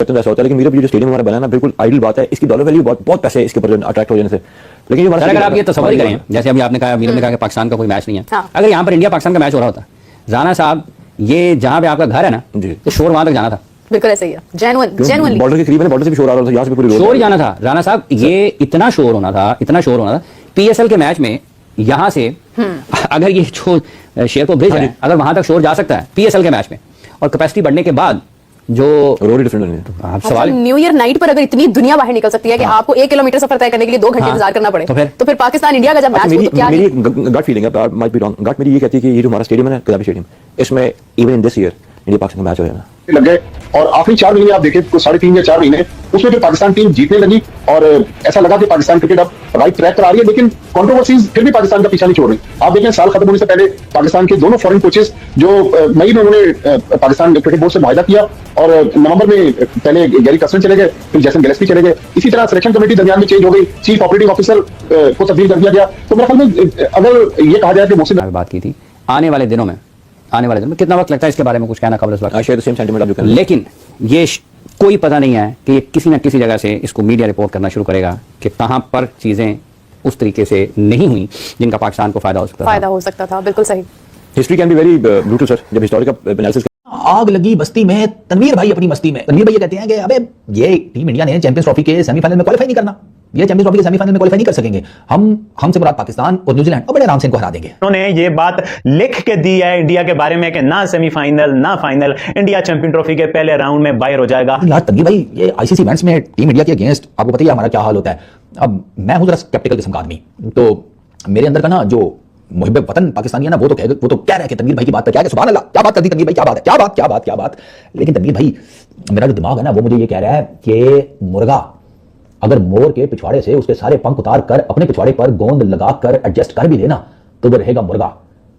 ऐसा होता है, लेकिन मेरे जो स्टेडियम हमारा बना ना बिल्कुल आइडियल बात है, इसकी डॉलर वैल्यू बहुत पैसे इसके ऊपर अट्रैक्ट हो जाने से। लेकिन ये अगर आप ये तस्वीर करें, जैसे अभी आपने कहा, मीर ने कहा कि पाकिस्तान का कोई मैच नहीं है, हाँ। अगर यहाँ पर इंडिया पाकिस्तान का मैच हो रहा होता, राणा साहब ये जहाँ पे आपका घर है ना, तो शोर वहां तक जाना था। बिल्कुल ऐसा ही है, जेन्युइनली बॉर्डर के करीब है, बॉर्डर से भी शोर आ रहा था, यहाँ से भी पूरी शोर जाना था। राणा साहब ये इतना शोर होना था पीएसएल के मैच में, यहाँ से अगर ये शेरपुर ब्रिज है, अगर वहां तक शोर जा सकता है पीएसएल के मैच में, और कैपेसिटी बढ़ने के बाद जो रोड डिफरेंट है। आप सवाल न्यू ईयर नाइट पर अगर इतनी दुनिया बाहर निकल सकती है कि आपको 1 किलोमीटर सफर तय करने के लिए 2 घंटे इंतजार करना पड़े, तो फिर पाकिस्तान इंडिया का जब मैच हो तो क्या मेरी गट फीलिंग है, माइट बी रॉन्ग, गट मेरी ये कहती है कि ये जो हमारा स्टेडियम है ना, कदापि स्टेडियम, इसमें even in this year India Pakistan का मैच हो जाएगा लग गए। और आखिरी 4 महीने आप देखें, 3.5 या 4 महीने उसमें फिर पाकिस्तान टीम जीतने लगी और ऐसा लगा कि पाकिस्तान क्रिकेट अब राइट ट्रैक पर आ रही है, लेकिन कंट्रोवर्सीज फिर भी पाकिस्तान का पीछा नहीं छोड़ रही। आप देखें, साल खत्म होने से पहले पाकिस्तान के दोनों फॉरेन कोचेस जो मई में उन्होंने पाकिस्तान क्रिकेट बोर्ड से मुआहदा किया, और नवंबर में पहले गैरी कसरन चले गए, फिर जैसन गिलेस्पी चले गए। इसी तरह सिलेक्शन कमेटी दरमियान में चेंज हो गई, चीफ ऑपरेटिंग ऑफिसर को तब्दील कर दिया गया। तो मेरे ख्याल में अगर ये कहा जाए कि मोहसिन बात की थी, आने वाले दिनों में कितना वक्त लगता है इसके बारे में कुछ कहना कबल इस वक्त, लेकिन ये कोई पता नहीं है कि ये किसी न किसी जगह से इसको मीडिया रिपोर्ट करना शुरू करेगा कि कहां पर चीजें उस तरीके से नहीं हुई जिनका पाकिस्तान को फायदा हो सकता था। बिल्कुल सही। History can be very brutal sir, जब हिस्टोरिकल एनालिसिस आग लगी बस्ती में, तनवीर भाई अपनी मस्ती में। तनवीर भाई ये कहते हैं कि अबे ये टीम इंडिया ने चैंपियंस ट्रॉफी के सेमीफाइनल में क्वालीफाई नहीं करना, ये चैंपियंस ट्रॉफी के सेमीफाइनल में क्वालीफाई नहीं कर सकेंगे, हमसे मुराद पाकिस्तान और न्यूजीलैंड और बड़े आराम से इनको हरा देंगे। उन्होंने ये बात लिख के दी है इंडिया के बारे में कि ना सेमीफाइनल ना फाइनल, इंडिया चैंपियन ट्रॉफी के पहले राउंड में बाहर हो जाएगा। यार तनवीर भाई, ये आईसीसी इवेंट्स में टीम इंडिया के अगेंस्ट आपको पता ही हमारा क्या हाल होता है। अब मैं हूं जरा स्केप्टिकल किस्म का आदमी, तो मेरे अंदर का ना जो मुहिब वतन पाकिस्तानी है ना, वो तो कह रहा है कि तनवीर भाई की बात पर क्या है, सुभान अल्लाह, क्या बात कर दी तनवीर भाई, क्या बात है, क्या बात। लेकिन तनवीर भाई, मेरा जो दिमाग है ना, वो मुझे ये कह रहा है कि मुर्गा अगर मोर के पिछवाड़े से उसके सारे पंख उतार कर अपने पिछवाड़े पर गोंद लगाकर एडजस्ट कर भी देना, तो वो रहेगा मुर्गा,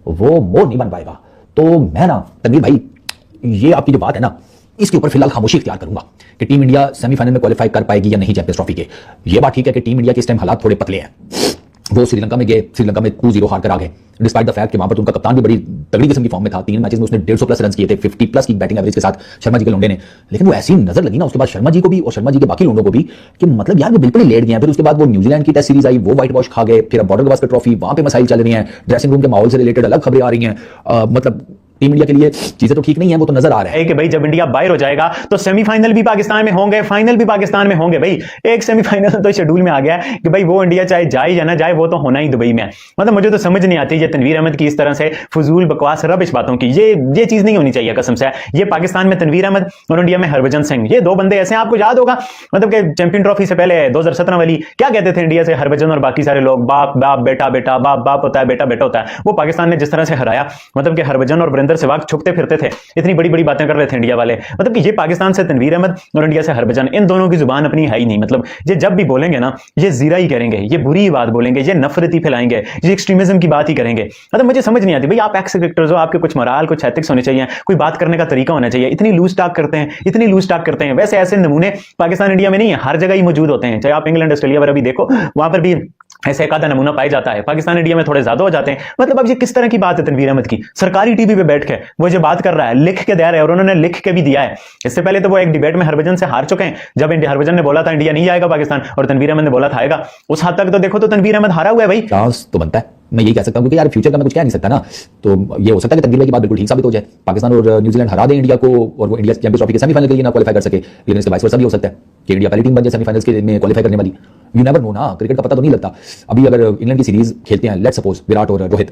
वो मोर नहीं बन पाएगा। तो मैं ना तनवीर भाई, ये आपकी जो बात है ना, इसके ऊपर फिलहाल खामोशी इख्तियार करूंगा कि टीम इंडिया सेमीफाइनल में क्वालीफाई कर पाएगी या नहीं चैंपियंस ट्रॉफी के। ये बात ठीक है कि टीम इंडिया के इस टाइम हालात थोड़े पतले हैं, वो श्रीलंका में गए, श्रीलंका में 2-0 हार कर आ गए, डिस्पाइट द फैक्ट कि वहां पर उनका कप्तान भी बड़ी तगड़ी किस्म की फॉर्म में था। 3 मैचेस में उसने 150+ रन किए थे, 50+ की बैटिंग एवरेज के साथ शर्मा जी के लोंडे ने। लेकिन वो ऐसी नजर लगी ना उसके बाद शर्मा जी को भी और शर्मा जी के बाकी लोंडों को भी कि मतलब यार वो बिल्कुल ही लेट गए हैं। फिर उसके बाद वो न्यूजीलैंड की टेस्ट सीरीज आई, वो व्हाइट वॉश खा गए, फिर अब बॉर्डर गवास्कर ट्रॉफी, वहां पे मसाइल चल रही हैं, ड्रेसिंग रूम के माहौल से रिलेटेड अलग खबरें आ रही हैं। मतलब टीम इंडिया के लिए चीजें तो ठीक नहीं है, वो तो नजर आ रहा है कि भाई जब इंडिया बाहर हो जाएगा तो सेमीफाइनल भी पाकिस्तान में होंगे, फाइनल भी पाकिस्तान में होंगे। भाई एक सेमीफाइनल तो शेड्यूल में आ गया है कि भाई वो इंडिया चाहे जाए या ना जाए, वो तो होना ही दुबई में है। मतलब मुझे तो समझ नहीं आती ये तनवीर अहमद की इस तरह से फजूल बकवास रबिश बातों की, ये चीज नहीं होनी चाहिए कसम से। ये पाकिस्तान में तनवीर अहमद और इंडिया में हरभजन सिंह, ये 2 बंदे ऐसे हैं। आपको याद होगा मतलब कि चैंपियन ट्रॉफी से पहले 2017 वाली क्या कहते थे इंडिया से हरभजन और बाकी सारे लोग, बाप बाप बेटा बेटा, बाप बाप होता है, बेटा बेटा होता है। वो पाकिस्तान ने जिस तरह से हराया, मतलब कि हरभजन और वीरेंद्र सहवाग छुपते फिरते थे, इतनी बड़ी बड़ी बातें कर रहे थे इंडिया वाले। मतलब कि ये पाकिस्तान से तनवीर अहमद और इंडिया से हरभजन, इन दोनों की जुबान अपनी है ही नहीं। मतलब ये जब भी बोलेंगे ना, ये जीरा ही करेंगे, ये बुरी बात बोलेंगे, ये नफरत ही फैलाएंगे, ये एक्सट्रीमिज्म की बात ही करेंगे। मतलब मुझे समझ नहीं आती भाई, आप एक्स क्रिकेटर्स हो, आपके कुछ मोराल, कुछ एथिक्स होने चाहिए, कोई बात करने का तरीका होना चाहिए। इतनी लूज टॉक करते हैं। वैसे ऐसे नमूने पाकिस्तान इंडिया में नहीं है, हर जगह ही मौजूद होते हैं। चाहे आप इंग्लैंड ऑस्ट्रेलिया वगैरह भी देखो, वहां पर भी ऐसे एक आधा नमूना पाया जाता है। पाकिस्तान इंडिया में थोड़े ज्यादा हो जाते हैं। मतलब अब ये किस तरह की बात है तनवीर अहमद की, सरकारी टीवी पे बैठ के वो जो बात कर रहा है, लिख के दे रहा है, और उन्होंने लिख के भी दिया है। इससे पहले तो वो एक डिबेट में हरभजन से हार चुके हैं, जब हरभजन ने बोला था इंडिया नहीं जाएगा पाकिस्तान, और तनवीर अहमद ने बोला था आएगा। उस हद तक तो देखो, तो तनवीर अहमद हारा हुआ है भाई। चांस तो बनता है, मैं यही कह सकता हूं, क्योंकि यार फ्यूचर का मैं कुछ कह नहीं सकता ना। तो ये हो सकता है कि तनवीर भाई की बात बिल्कुल ठीक साबित हो जाए, पाकिस्तान और न्यूजीलैंड हरा दें इंडिया को, और वो इंडिया चैंपियंस ट्रॉफी के सेमीफाइनल के लिए ना क्वालीफाई कर सके। लेकिन इसके वाइस वर्सा भी हो सकता है कि इंडिया पहली टीम बन जाए सेमीफाइनल्स के में क्वालीफाई करने वाली। यू नेवर नो ना, क्रिकेट का पता तो नहीं लगता। अभी अगर इंग्लैंड की सीरीज खेलते हैं, लेट्स सपोज विराट और रोहित,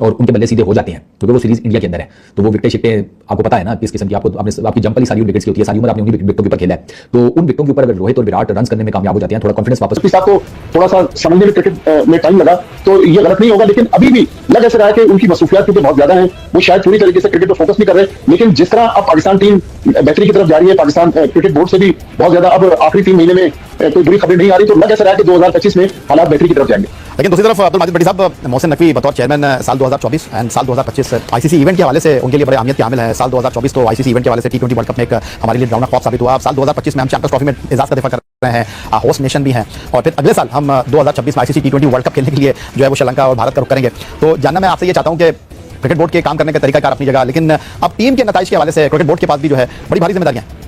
और उनके बल्ले सीधे हो जाते हैं, तो वो सीरीज इंडिया के अंदर है, तो वो विकेटें शिकटे आपको पता है ना किस किस्म की, आपकी जंप वाली सारी विकेट्स की होती है, सारी उम्र आपने उन्हीं विकेटों के ऊपर खेला है। तो उन विकेटों के ऊपर अगर रोहित और विराट रन करने में कामयाब हो जाते हैं, थोड़ा कॉन्फिडेंस वापस को थोड़ा सा समझने में क्रिकेट में टाइम लगा, तो ये गलत नहीं होगा। लेकिन अभी भी लग ऐसा रहा है कि उनकी मसरूफियात क्योंकि बहुत ज्यादा है, वो शायद पूरी तरीके से क्रिकेट पर फोकस नहीं कर रहे। लेकिन जिस तरह अब पाकिस्तान टीम बेहतरी की तरफ जा रही है, पाकिस्तान क्रिकेट बोर्ड से भी बहुत ज्यादा अब आखिरी 3 महीने में कोई बुरी खबरें नहीं आ रही, तो लग ऐसा रहा है कि 2025 में हालात बेहतरी की तरफ जाएंगे। लेकिन दूसरी तरफ अब्दुल माजिद भट्टी साहब, मोहसिन नकवी बतौर चेयरमैन साल 2024 एंड साल 2025 आईसीसी इवेंट के हवाले से उनके लिए बड़े अहमियत के हामिल है। साल 2024 तो आईसीसी इवेंट के हवाले से T20 वर्ल्ड कप में एक हमारे लिए डरावना ख्वाब साबित हुआ। अब साल 2025 में हम चैंपियंस ट्रॉफी में एजाज का दिफा कर रहे हैं, होस्ट नेशन भी हैं, और फिर अगले साल हम 2026 में आईसीसी T20 वर्ल्ड कप खेलने के लिए जो है वो श्रीलंका और भारत का रुख करेंगे। तो जानना मैं आपसे ये चाहता हूँ कि क्रिकेट बोर्ड के काम करने का तरीका कार अपनी जगह, लेकिन अब टीम के नताइज के हवाले से क्रिकेट बोर्ड के पास भी जो है बड़ी भारी जिम्मेदारियां हैं।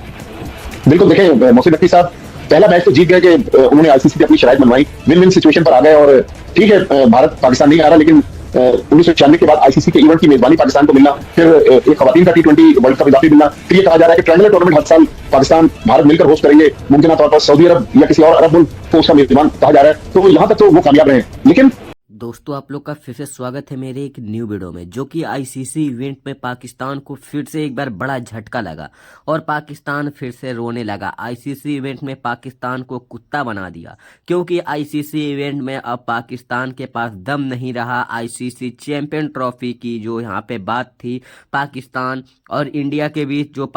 बिल्कुल देखें मोहसिन नकवी साहब पहला मैच तो जीत गए कि उन्होंने आईसीसी से अपनी शराइत मनवाई, विन विन सिचुएशन पर आ गए। और ठीक है भारत पाकिस्तान नहीं आ रहा, लेकिन 1996 के बाद आईसीसी के इवेंट की मेजबानी पाकिस्तान को मिलना, फिर एक खवातीन का T20 वर्ल्ड कप इजाफी मिलना, फिर ये कहा जा रहा है कि ट्रायंगुलर टूर्नामेंट हर साल पाकिस्तान भारत मिलकर होस्ट करेंगे, मुमकिन तौर पर सऊदी अरब या किसी और अरब मुल्क को उसका मेजबान कहा जा रहा है। तो यहाँ तक तो वो कामयाब रहे, लेकिन दोस्तों आप लोग का फिर से स्वागत है मेरे एक न्यू वीडियो में, जो कि आईसीसी इवेंट में पाकिस्तान को फिर से एक बार बड़ा झटका लगा और पाकिस्तान फिर से रोने लगा। आईसीसी इवेंट में पाकिस्तान को कुत्ता बना दिया, क्योंकि आईसीसी इवेंट में अब पाकिस्तान के पास दम नहीं रहा। आईसीसी चैंपियन ट्रॉफी की जो यहाँ पे बात थी पाकिस्तान और इंडिया के बीच, जो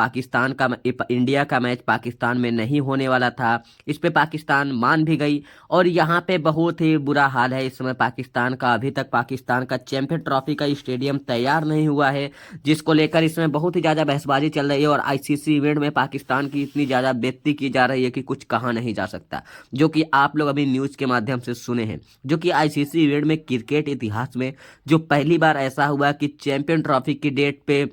इंडिया का मैच पाकिस्तान में नहीं होने वाला था, इस पे पाकिस्तान मान भी गई। और यहाँ पे बहुत ही बुरा हाल है इस समय पाकिस्तान का। अभी तक पाकिस्तान का चैंपियन ट्रॉफी का स्टेडियम तैयार नहीं हुआ है, जिसको लेकर इसमें बहुत ही ज्यादा बहसबाजी चल रही है। और आईसीसी इवेंट में पाकिस्तान की इतनी ज्यादा बेइज्जती की जा रही है कि कुछ कहा नहीं जा सकता, जो कि आप लोग अभी न्यूज के माध्यम से सुने हैं। जो कि आईसीसी इवेंट में क्रिकेट इतिहास में जो पहली बार ऐसा हुआ कि चैंपियन ट्रॉफी की डेट पे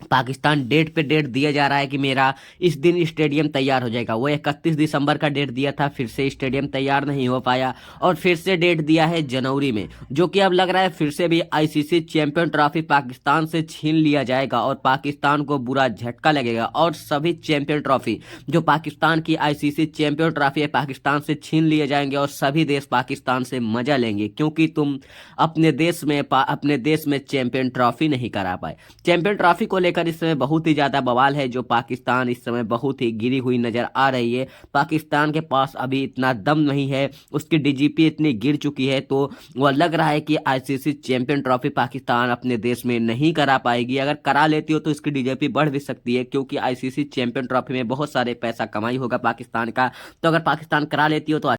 पाकिस्तान डेट पे डेट दिया जा रहा है कि मेरा इस दिन स्टेडियम तैयार हो जाएगा। वो 31 दिसंबर का डेट दिया था, फिर से स्टेडियम तैयार नहीं हो पाया और फिर से डेट दिया है जनवरी में, जो कि अब लग रहा है फिर से भी आईसीसी चैंपियन ट्रॉफी पाकिस्तान से छीन लिया जाएगा और पाकिस्तान को बुरा झटका लगेगा। और सभी चैंपियन ट्रॉफी जो पाकिस्तान की आईसीसी चैंपियन ट्रॉफी है पाकिस्तान से छीन लिए जाएंगे और सभी देश पाकिस्तान से मजा लेंगे, क्योंकि तुम अपने देश में चैंपियन ट्रॉफी नहीं करा पाए। चैंपियन ट्रॉफी को लेकर इस समय बहुत ही ज्यादा बवाल है, जो पाकिस्तान इस समय बहुत ही गिरी हुई नजर आ रही है। पाकिस्तान के पास अभी इतना दम नहीं है, उसकी डीजीपी इतनी गिर चुकी है, तो वह लग रहा है कि आईसीसी चैंपियन ट्रॉफी पाकिस्तान अपने देश में नहीं करा पाएगी। अगर करा लेती हो तो इसकी डीजीपी बढ़ भी सकती है, क्योंकि आईसीसी चैंपियन ट्रॉफी में बहुत सारे पैसा कमाई होगा पाकिस्तान का। तो अगर पाकिस्तान करा लेती हो तो